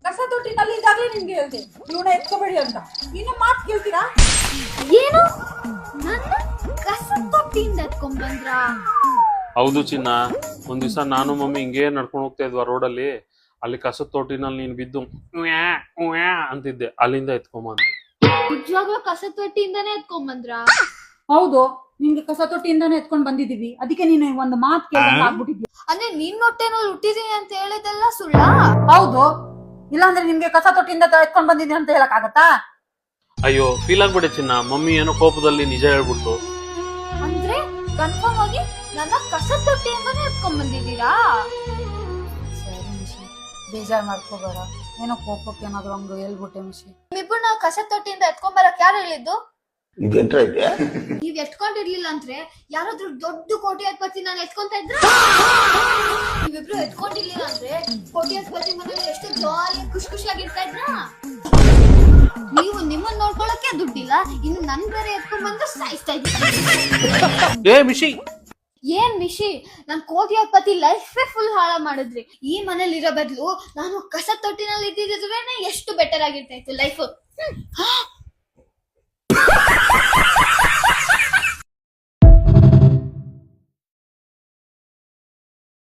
ಕಸ ತೊಟ್ಟಿನಲ್ಲಿ ಇದ್ದಾಗಲೇ ನಿಮ್ಗೆ ಹೇಳ್ದೆ ಇವನ ಎತ್ಕೋಬೇಡಿ ಅಂತ. ಇನ್ನು ಮಾತು ಕೇಳ್ತೀರಾ? ಏನು ನನ್ನ ಕಸ ತೊಟ್ಟಿಯಿಂದ ಎತ್ಕೊಂಡ್ ಬಂದ್ರ? ಹೌದು ಚಿನ್ನ, ಒಂದ್ ದಿವಸ ನಾನು ಮಮ್ಮಿ ಹಿಂಗೇ ನಡ್ಕೊಂಡು ಹೋಗ್ತಾ ಇದ್ವಾ ರೋಡಲ್ಲಿ. ಅಲ್ಲಿ ಕಸದ ತೋಟಿನಲ್ಲಿ ನೀನ್ ಬಿದ್ದು ಉವ್ಯಾ ಉವ್ಯಾ ಅಂತಿದ್ದೆ, ಅಲ್ಲಿಂದ ಎತ್ಕೊಂಬಂದು. ನಿಜವಾಗ್ಲೂ ಕಸ ತೊಟ್ಟಿಯಿಂದಾನೇ ಎತ್ಕೊಂಡ್ ಬಂದ್ರ? ಹೌದು, ನಿಮ್ಗೆ ಕಸ ತೊಟ್ಟಿಯಿಂದಾನೇ ಎತ್ಕೊಂಡ್ ಬಂದಿದೀವಿ. ಅದಕ್ಕೆ ನೀನು ಒಂದು ಮಾತು ಕೇಳ್ದಂಗ್ ಆಗ್ಬಿಟ್ಟಿದ್ಯಾ. ಅಂದ್ರೆ ನಿನ್ ಹೊಟ್ಟೆನಲ್ಲಿ ಹುಟ್ಟಿದೀನಿ ಅಂತ ಹೇಳಿದೆಲ್ಲ ಸುಳ್ಳ? ಹೌದು, ಇಲ್ಲಾಂದ್ರೆ ನಿಮ್ಗೆ ಕಸ ತೊಟ್ಟಿಯಿಂದ ಎತ್ಕೊಂಡ್ ಬಂದಿದ್ದೀನಿ ಅಂತ ಹೇಳಕ್ ಆಗತ್ತಾ? ಅಯ್ಯೋ ಫೀಲ್ ಆಗ್ಬೇಡಿ ಚಿನ್ನ, ಮಮ್ಮಿ ಏನೋ ಕೋಪದಲ್ಲಿ ನಿಜ ಹೇಳ್ಬಿಟ್ಟು. ಅಂದ್ರೆ ಕನ್ಫರ್ಮ್ ಆಗಿ ನನ್ನ ಕಸ ತೊಟ್ಟಿಯಿಂದಾನೇ ಎತ್ಕೊಂಡ್ ಬಂದಿದ್ದೀರಾ? ಸರಿ ಮಿಶಿ, ಬೇಜಾರ್ ಮಾಡ್ಕೋಬೇಡ. ಏನೋ ಕೋಪಕ್ಕೆ ಏನಾದ್ರು ಹಂಗ ಹೇಳ್ಬಿಟ್ಟೆ ಮಿಶಿ. ನಿಮ್ಮನ್ನ ಕಸ ತೊಟ್ಟಿಯಿಂದ ಎತ್ಕೊಂಡ್ ಬರಕ್ ಯಾರು ಹೇಳಿದ್ದು? ಇದೇನ್ರ ಇದೆ? ನೀವ್ ಎತ್ಕೊಂಡಿರ್ಲಿಲ್ಲ ಅಂದ್ರೆ ಯಾರಾದ್ರೂ ದೊಡ್ಡ ಕೋಟ್ಯಾಧಿಪತಿ ನಾನು ಎತ್ಕೊಂತ ಇದ್ರ? ನೀವಿಬ್ರು ಎತ್ಕೊಂಡಿರ್ಲಿಲ್ಲ ಅಂದ್ರೆ ಕೋಟ್ಯಾಧಿಪತಿ ಮನೇಲಿ ಎಷ್ಟು ಜಾಲಿ ಖುಷಿಯಾಗಿರ್ತಾ ಇದ್ರ? ನೀವು ನಿಮ್ಮನ್ನ ನೋಡ್ಕೊಳಕ್ಕೆ ದುಡ್ಡಿಲ್ಲ, ಇನ್ನು ನನ್ ಬೇರೆ ಎತ್ಕೊಂಡ್ ಬಂದ್ರೆ ಸಾಯಿಸ್ತಾ ಇದ್ದೀರಾ. ಏ ಮಿಶಿ, ಏನ್ ಮಿಶಿ, ನನ್ ಕೋಟ್ಯಾಧಿಪತಿ ಲೈಫೇ ಫುಲ್ ಹಾಳ ಮಾಡಿದ್ರಿ. ಈ ಮನೇಲಿ ಇರೋ ಬದಲು ನಾನು ಕಸ ತೊಟ್ಟಿನಲ್ಲಿ ಇದ್ದಿದ್ರೆ ಎಷ್ಟು ಬೆಟರ್ ಆಗಿರ್ತಾ ಇತ್ತು ಲೈಫ್.